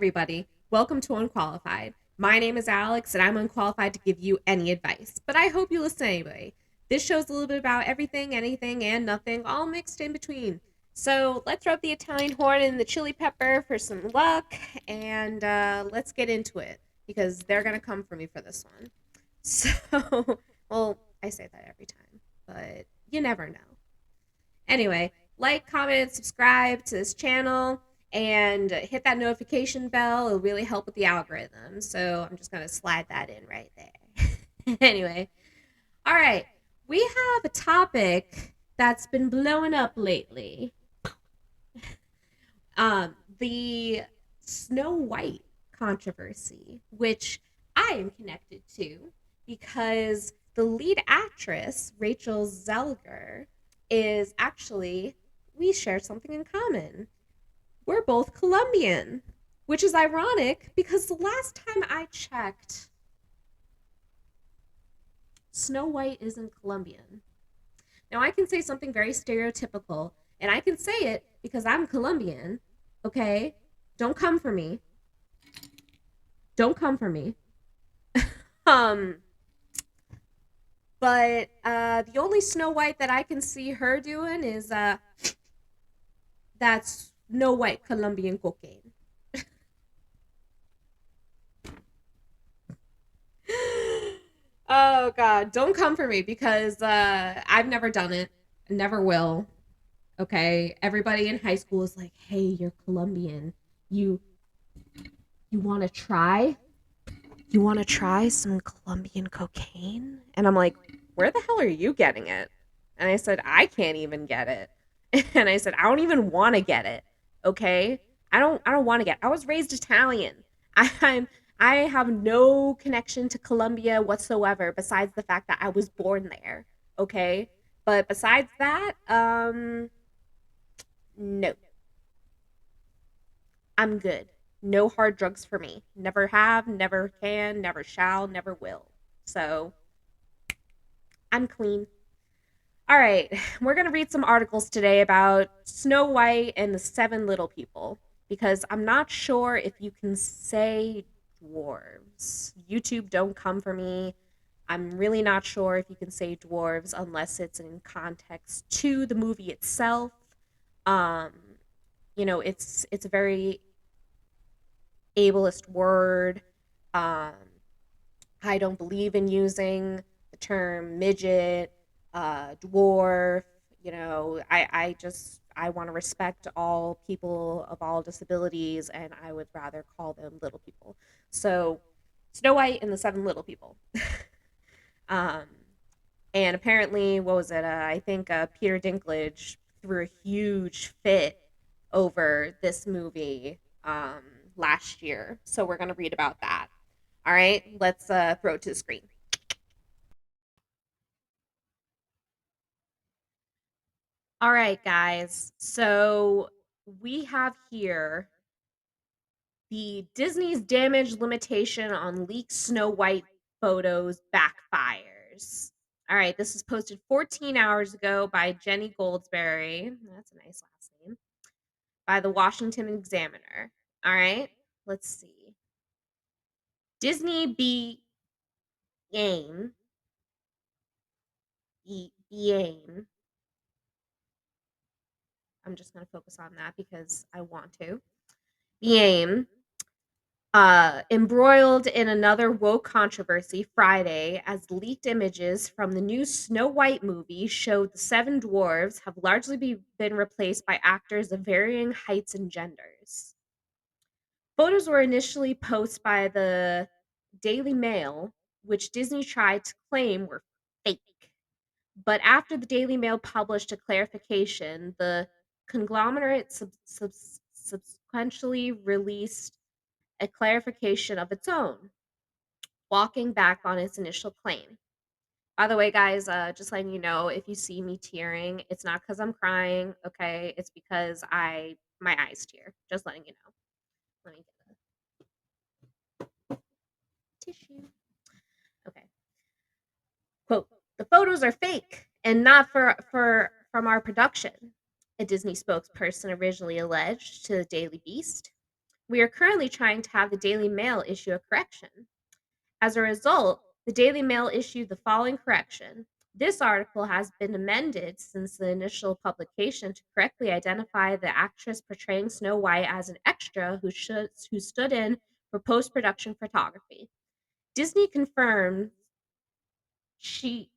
everybody. Welcome to Unqualified. My name is Alex, and I'm unqualified to give you any advice, but I hope you listen anyway. This show's a little bit about everything, anything, and nothing, all mixed in between. So let's rub the Italian horn and the chili pepper for some luck, and let's get into it because they're going to come for me for this one. So, well, I say that every time, but you never know. Anyway, like, comment, subscribe to this channel, and hit that notification bell. It'll really help with the algorithm. So I'm just going to slide that in right there. Anyway, all right. We have a topic that's been blowing up lately. The Snow White controversy, which I am connected to because the lead actress, Rachel Zelger, is actually, we share something in common. We're both Colombian, which is ironic because the last time I checked, Snow White isn't Colombian. Now, I can say something very stereotypical, and I can say it because I'm Colombian, okay? Don't come for me. Don't come for me. Um, but the only Snow White that I can see her doing is that's Snow White Colombian cocaine. Oh God, don't come for me because I've never done it, never will. Okay, everybody in high school is like, "Hey, you're Colombian. You you want to try? You want to try some Colombian cocaine?" And I'm like, "Where the hell are you getting it?" And I said, "I can't even get it." And I said, "I don't even want to get it." Okay? I don't want to get it. I was raised Italian. I'm I have no connection to Colombia whatsoever besides the fact that I was born there. Okay? But besides that, no. I'm good. No hard drugs for me. Never have, never can, never shall, never will. So, I'm clean. All right, we're going to read some articles today about Snow White and the Seven Little People because I'm not sure if you can say dwarves. YouTube, don't come for me. I'm really not sure if you can say dwarves unless it's in context to the movie itself. Um, it's a very ableist word. Um, I don't believe in using the term midget, dwarf. I want to respect all people of all disabilities, and I would rather call them little people. So, Snow White and the Seven Little People. um, and apparently, what was it? I think Peter Dinklage threw a huge fit over this movie last year. So we're gonna read about that. All right, let's throw it to the screen. All right, guys. So we have here the Disney's damage limitation on leaked Snow White photos backfires. All right, this was posted 14 hours ago by Jenny Goldsberry. That's a nice last name. By the Washington Examiner. All right, let's see. Disney being being. I'm just going to focus on that because I want to. Being embroiled in another woke controversy Friday as leaked images from the new Snow White movie showed the seven dwarves have largely been replaced by actors of varying heights and genders. Photos were initially posted by the Daily Mail, which Disney tried to claim were fake. But after the Daily Mail published a clarification, the conglomerate subsequently released a clarification of its own, walking back on its initial claim. By the way, guys, just letting you know, if you see me tearing, it's not because I'm crying, okay? It's because my eyes tear. Just letting you know. Let me get a tissue. Okay. Quote, "The photos are fake and not for from our production," a Disney spokesperson originally alleged to the Daily Beast. We are currently trying to have the Daily Mail issue a correction. As a result, the Daily Mail issued the following correction. This article has been amended since the initial publication to correctly identify the actress portraying Snow White as an extra who stood in for post production photography. Disney confirmed she.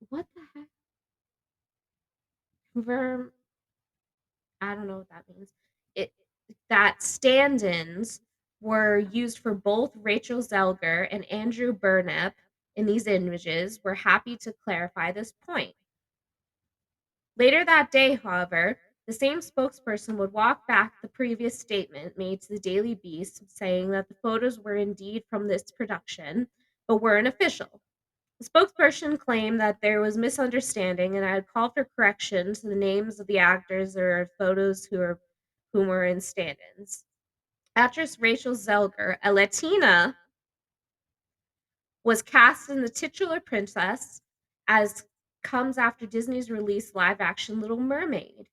What the heck? Confirm. I don't know what that means. It that stand-ins were used for both Rachel Zelger and Andrew Burnap in these images. We're happy to clarify this point. Later that day, however, the same spokesperson would walk back the previous statement made to the Daily Beast, saying that the photos were indeed from this production, but weren't official. The spokesperson claimed that there was misunderstanding and had called for correction to the names of the actors or photos whom were in stand-ins. Actress Rachel Zelger, a Latina, was cast in the titular princess, as comes after Disney's release live-action Little Mermaid,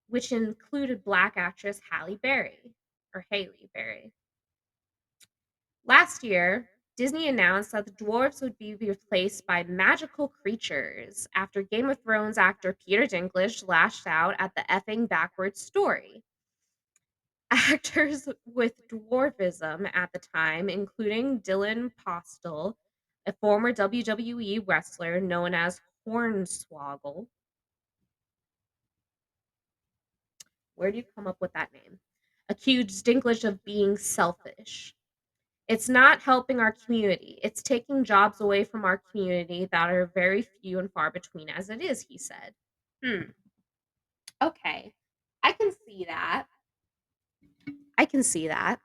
which included Black actress Halle Berry. Last year, Disney announced that the dwarves would be replaced by magical creatures after Game of Thrones actor Peter Dinklage lashed out at the effing backwards story. Actors with dwarfism at the time, including Dylan Postel, a former WWE wrestler known as Hornswoggle. Where do you come up with that name? Accused Dinklage of being selfish. It's not helping our community. It's taking jobs away from our community that are very few and far between as it is, he said. Hmm. Okay. I can see that. I can see that.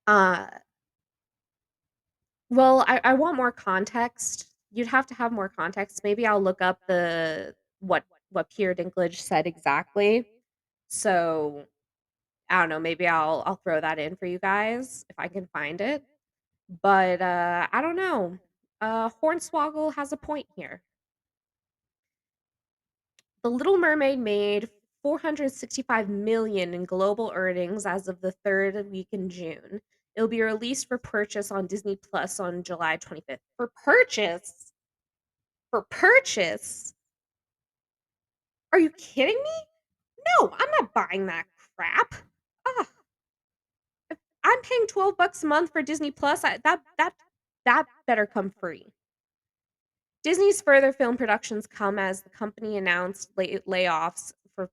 Uh well, I want more context. You'd have to have more context. Maybe I'll look up the what Peter Dinklage said exactly. So I don't know, maybe I'll throw that in for you guys if I can find it. But I don't know. Hornswoggle has a point here. The Little Mermaid made 465 million in global earnings as of the third week in June. It'll be released for purchase on Disney Plus on July 25th. For purchase? For purchase? Are you kidding me? No, I'm not buying that crap. Ugh, I'm paying $12 a month for Disney Plus. That better come free. Disney's further film productions come as the company announced layoffs for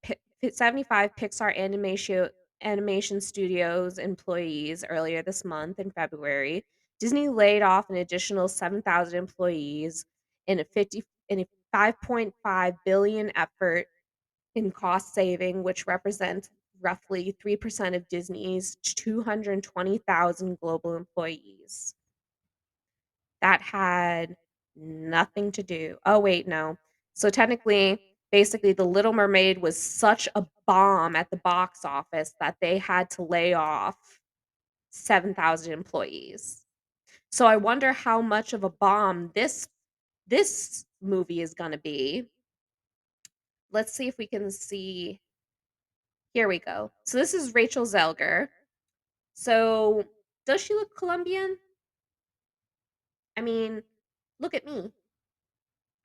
75 Pixar animation studios employees earlier this month in February. Disney laid off an additional 7,000 employees in a 5.5 billion effort in cost saving, which represents roughly 3% of Disney's 220,000 global employees. That had nothing to do. Oh, wait, no. So technically, basically, The Little Mermaid was such a bomb at the box office that they had to lay off 7,000 employees. So I wonder how much of a bomb this movie is going to be. Let's see if we can see. Here we go. So this is Rachel Zelger. So does she look Colombian? I mean, look at me.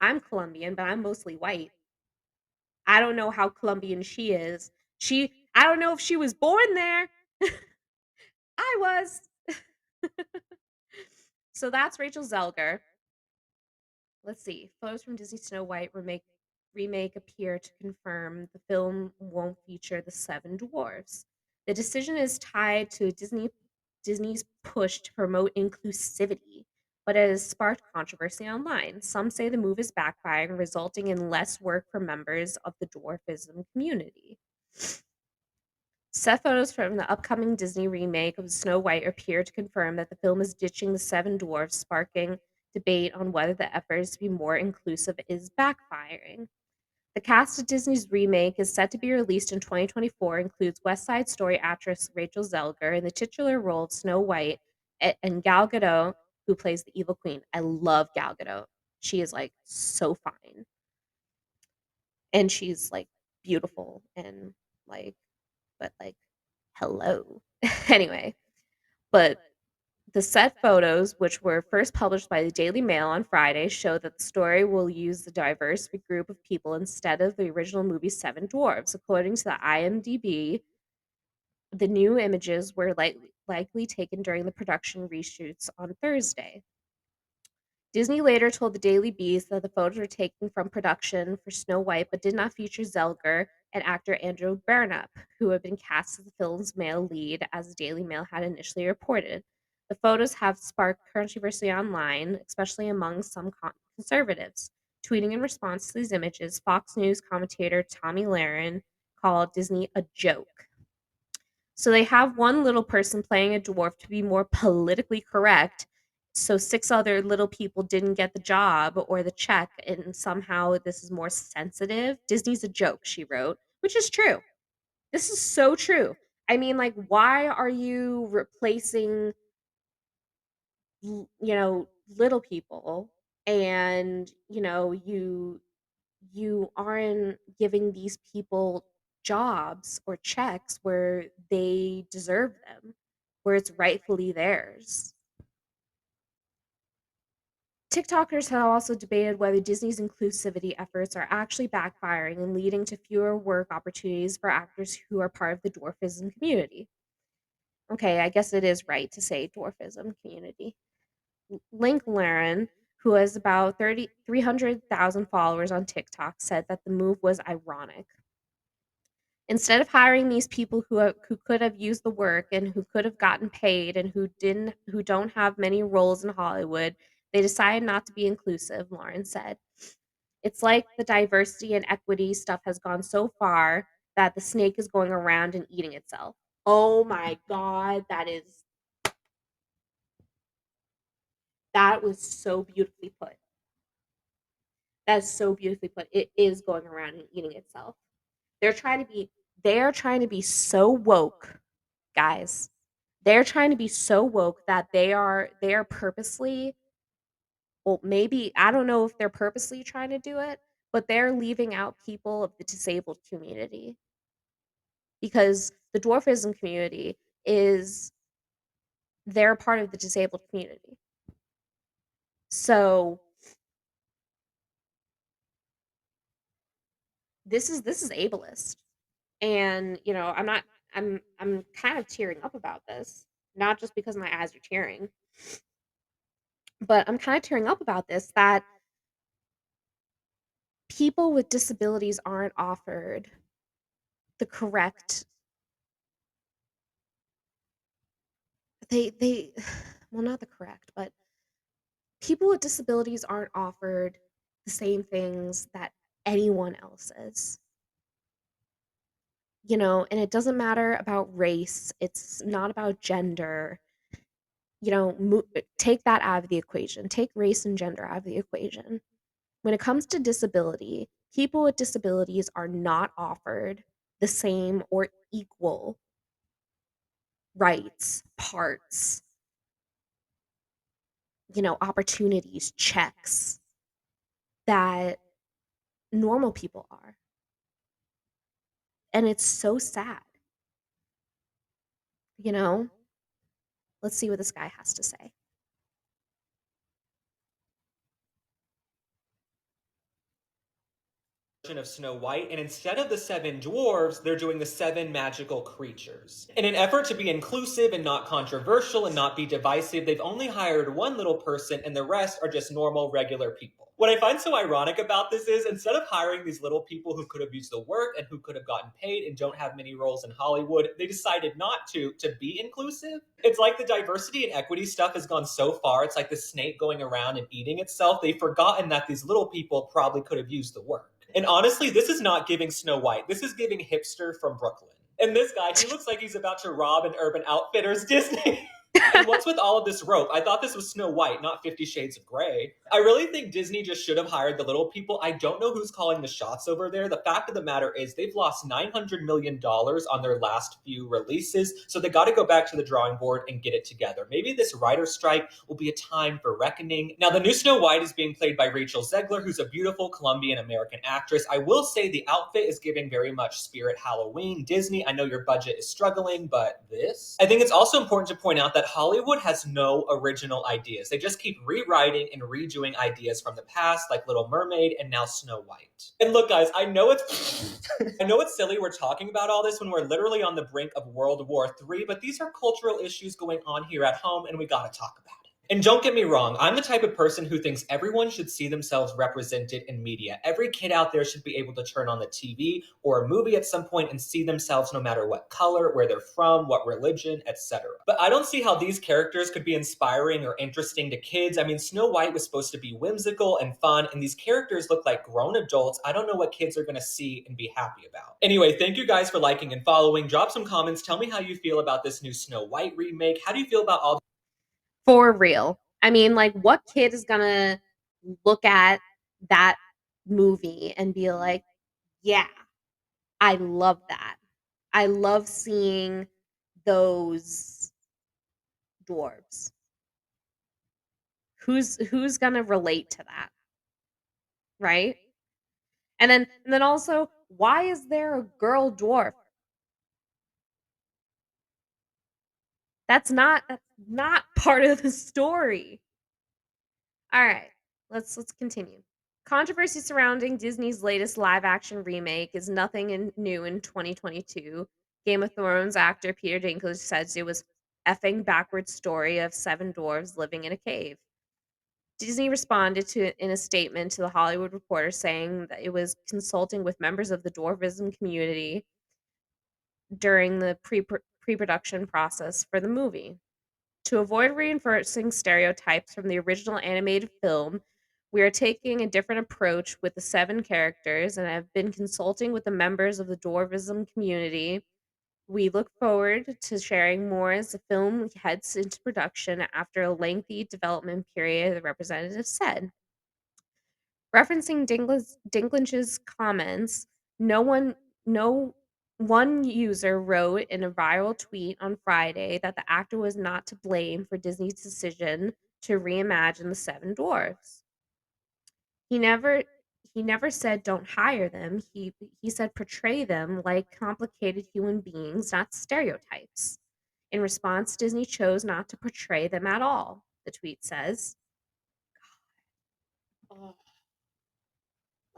I'm Colombian, but I'm mostly white. I don't know how Colombian she is. I don't know if she was born there. I was. So that's Rachel Zelger. Let's see. Photos from Disney Snow White remake appear to confirm the film won't feature the seven dwarfs. The decision is tied to Disney's push to promote inclusivity, but it has sparked controversy online. Some say the move is backfiring, resulting in less work for members of the dwarfism community. Set photos from the upcoming Disney remake of Snow White appear to confirm that the film is ditching the seven dwarfs, sparking debate on whether the efforts to be more inclusive is backfiring. The cast of Disney's remake is set to be released in 2024, includes West Side Story actress Rachel Zelger in the titular role of Snow White and Gal Gadot, who plays the evil queen. I love Gal Gadot. She is like so fine. And she's like beautiful and like, but like, hello. Anyway, But the set photos, which were first published by the Daily Mail on Friday, show that the story will use the diverse group of people instead of the original movie's seven dwarves. According to the IMDb, the new images were likely taken during the production reshoots on Thursday. Disney later told the Daily Beast that the photos were taken from production for Snow White but did not feature Zelger and actor Andrew Barnup, who had been cast as the film's male lead, as the Daily Mail had initially reported. The photos have sparked controversy online, especially among some conservatives. Tweeting in response to these images, Fox News commentator Tommy Lahren called Disney a joke. So they have one little person playing a dwarf to be more politically correct. So six other little people didn't get the job or the check, and somehow this is more sensitive. Disney's a joke, she wrote, which is true. This is so true. I mean, like, why are you replacing, little people, and you aren't giving these people jobs or checks where they deserve them, where it's rightfully theirs. TikTokers have also debated whether Disney's inclusivity efforts are actually backfiring and leading to fewer work opportunities for actors who are part of the dwarfism community. Okay, I guess it is right to say dwarfism community. Link Laren, who has about 300,000 followers on TikTok, said that the move was ironic. Instead of hiring these people who could have used the work and who could have gotten paid and who don't have many roles in Hollywood, they decided not to be inclusive, Lauren said. It's like the diversity and equity stuff has gone so far that the snake is going around and eating itself. Oh my god, that was so beautifully put. That's so beautifully put. It is going around and eating itself. They're trying to be they're trying to be so woke, guys. They're trying to be so woke that they are purposely, well, maybe I don't know if they're purposely trying to do it, but they're leaving out people of the disabled community, because the dwarfism community is they're part of the disabled community. So this is ableist. And I'm kind of tearing up about this, not just because my eyes are tearing, but I'm kind of tearing up about this, that people with disabilities aren't offered the correct, they well, not the correct, but people with disabilities aren't offered the same things that anyone else is. And it doesn't matter about race, it's not about gender. Take that out of the equation, take race and gender out of the equation. When it comes to disability, people with disabilities are not offered the same or equal rights, parts, opportunities, checks that normal people are. And it's so sad, you know? Let's see what this guy has to say. Of Snow White, and instead of the seven dwarves, they're doing the seven magical creatures. In an effort to be inclusive and not controversial and not be divisive, they've only hired one little person, and the rest are just normal, regular people. What I find so ironic about this is, instead of hiring these little people who could have used the work and who could have gotten paid and don't have many roles in Hollywood, they decided not to be inclusive. It's like the diversity and equity stuff has gone so far, it's like the snake going around and eating itself. They've forgotten that these little people probably could have used the work. And honestly, this is not giving Snow White. This is giving hipster from Brooklyn. And this guy, he looks like he's about to rob an Urban Outfitters Disney. And what's with all of this rope? I thought this was Snow White, not 50 Shades of Grey. I really think Disney just should have hired the little people. I don't know who's calling the shots over there. The fact of the matter is they've lost $900 million on their last few releases, so they got to go back to the drawing board and get it together. Maybe this writer strike will be a time for reckoning. Now, the new Snow White is being played by Rachel Zegler, who's a beautiful Colombian American actress. I will say the outfit is giving very much Spirit Halloween. Disney, I know your budget is struggling, but this? I think it's also important to point out that that Hollywood has no original ideas. They just keep rewriting and redoing ideas from the past, like Little Mermaid and now Snow White. And look, guys, I know it's I know it's silly we're talking about all this when we're literally on the brink of World War III, but these are cultural issues going on here at home, and we gotta talk about it. And don't get me wrong, I'm the type of person who thinks everyone should see themselves represented in media. Every kid out there should be able to turn on the TV or a movie at some point and see themselves no matter what color, where they're from, what religion, etc. But I don't see how these characters could be inspiring or interesting to kids. I mean, Snow White was supposed to be whimsical and fun, and these characters look like grown adults. I don't know what kids are going to see and be happy about. Anyway, thank you guys for liking and following. Drop some comments. Tell me how you feel about this new Snow White remake. How do you feel about all For real. I mean, like, what kid is gonna look at that movie and be like, yeah, I love that. I love seeing those dwarves. Who's gonna relate to that, right? And then also, why is there a girl dwarf? That's not part of the story. All right, let's continue. Controversy surrounding Disney's latest live action remake is new in 2022. Game of Thrones actor Peter Dinklage says it was effing backwards story of seven dwarves living in a cave. Disney responded to it in a statement to the Hollywood Reporter saying that it was consulting with members of the dwarvism community during the pre-production process for the movie. To avoid reinforcing stereotypes from the original animated film, we are taking a different approach with the seven characters and have been consulting with the members of the dwarvism community. We look forward to sharing more as the film heads into production after a lengthy development period, the representative said. Referencing Dinklage's comments, no one no one user wrote in a viral tweet on Friday that the actor was not to blame for Disney's decision to reimagine the Seven Dwarfs. He never he never said don't hire them. He said portray them like complicated human beings, not stereotypes. In response, Disney chose not to portray them at all, the tweet says. Oh,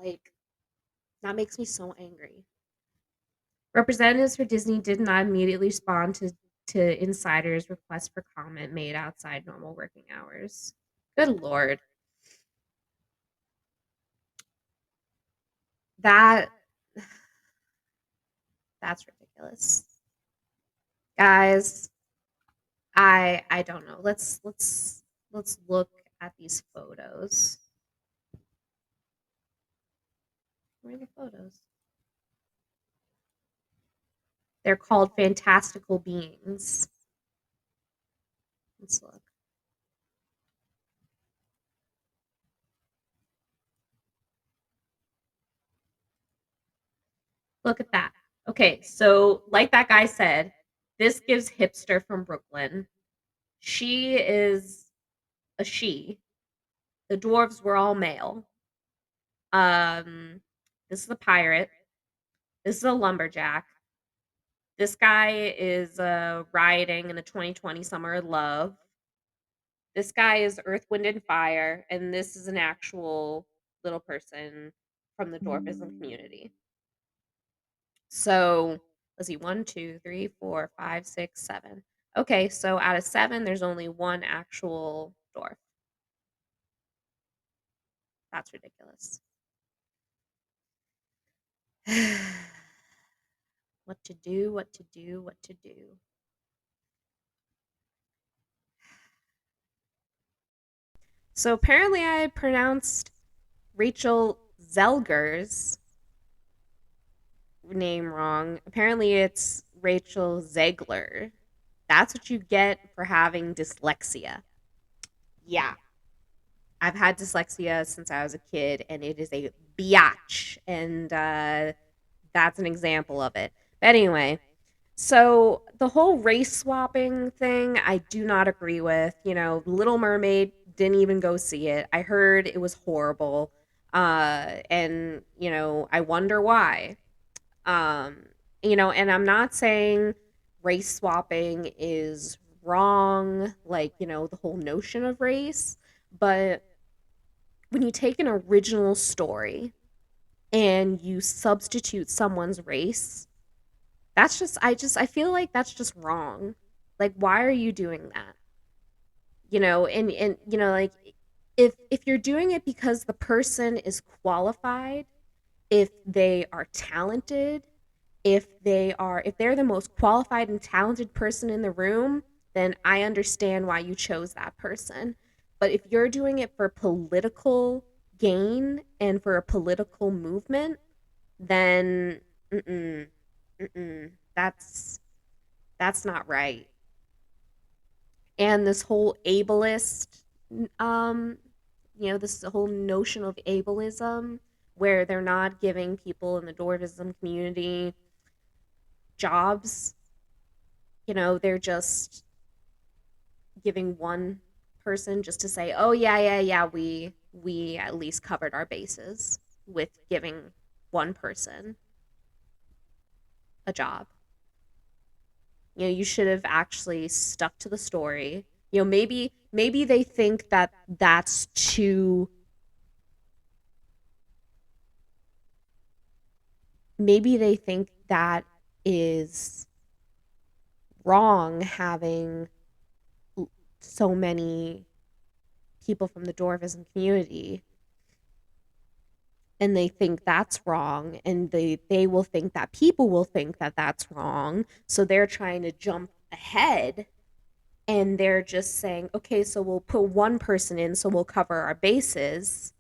like that makes me so angry. Representatives for Disney did not immediately respond to insiders' requests for comment made outside normal working hours. Good lord. That that's ridiculous. Guys, I don't know. Let's look at these photos. Where are the photos? They're called fantastical beings. Let's look. Look at that. Okay, so like that guy said, this gives hipster from Brooklyn. She is a she. The dwarves were all male. Um, this is a pirate. This is a lumberjack. This guy is riding in the 2020 Summer of Love. This guy is Earth, Wind, and Fire, and this is an actual little person from the dwarfism community. So let's see, one, two, three, four, five, six, seven. Okay, so out of seven, there's only one actual dwarf. That's ridiculous. What to do, what to do, what to do. So apparently I pronounced Rachel Zelger's name wrong. Apparently it's Rachel Zegler. That's what you get for having dyslexia. Yeah. I've had dyslexia since I was a kid, and it is a biatch. And that's an example of it. But anyway, so the whole race swapping thing, I do not agree with. You know, Little Mermaid, didn't even go see it. I heard it was horrible. And, you know, I wonder why. Um, you know, and I'm not saying race swapping is wrong, like, the whole notion of race. But when you take an original story and you substitute someone's race, I feel like that's just wrong. Like, why are you doing that? And like, if you're doing it because the person is qualified, if they are talented, if they're the most qualified and talented person in the room, then I understand why you chose that person. But if you're doing it for political gain and for a political movement, then mm-mm, mm-mm, that's not right. And this whole ableist, um this whole notion of ableism, where they're not giving people in the dwarvism community jobs. They're just giving one person just to say, oh yeah, yeah, yeah, we at least covered our bases with giving one person a job. You should have actually stuck to the story. Maybe they think that that's too maybe they think that is wrong, having so many people from the dwarvism community, and they think that's wrong, and they will think that people will think that that's wrong, so they're trying to jump ahead, and they're just saying, okay, so we'll put one person in so we'll cover our bases,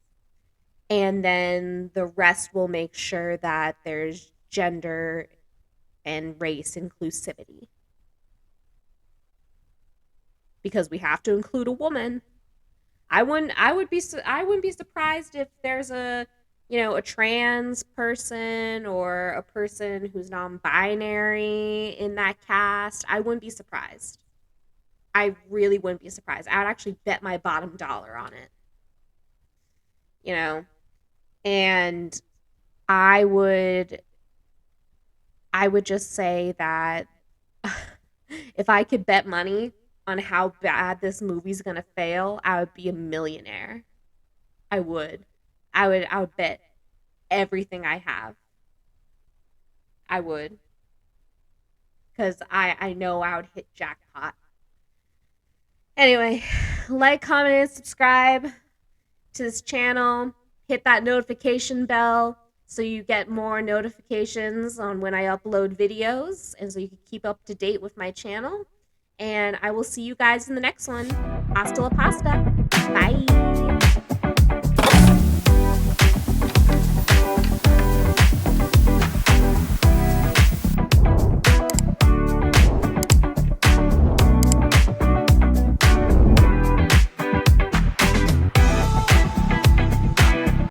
and then the rest will make sure that there's gender and race inclusivity, because we have to include a woman. I wouldn't be surprised if there's a trans person or a person who's non-binary in that cast. I wouldn't be surprised. I really wouldn't be surprised. I would actually bet my bottom dollar on it. You know, and I would I would just say that if I could bet money on how bad this movie's going to fail, I would be a millionaire. I would. I would bet everything I have. I would, cuz I know I would hit jackpot. Anyway, like, comment, and subscribe to this channel. Hit that notification bell so you get more notifications on when I upload videos, and so you can keep up to date with my channel. And I will see you guys in the next one. Hasta la pasta. Bye.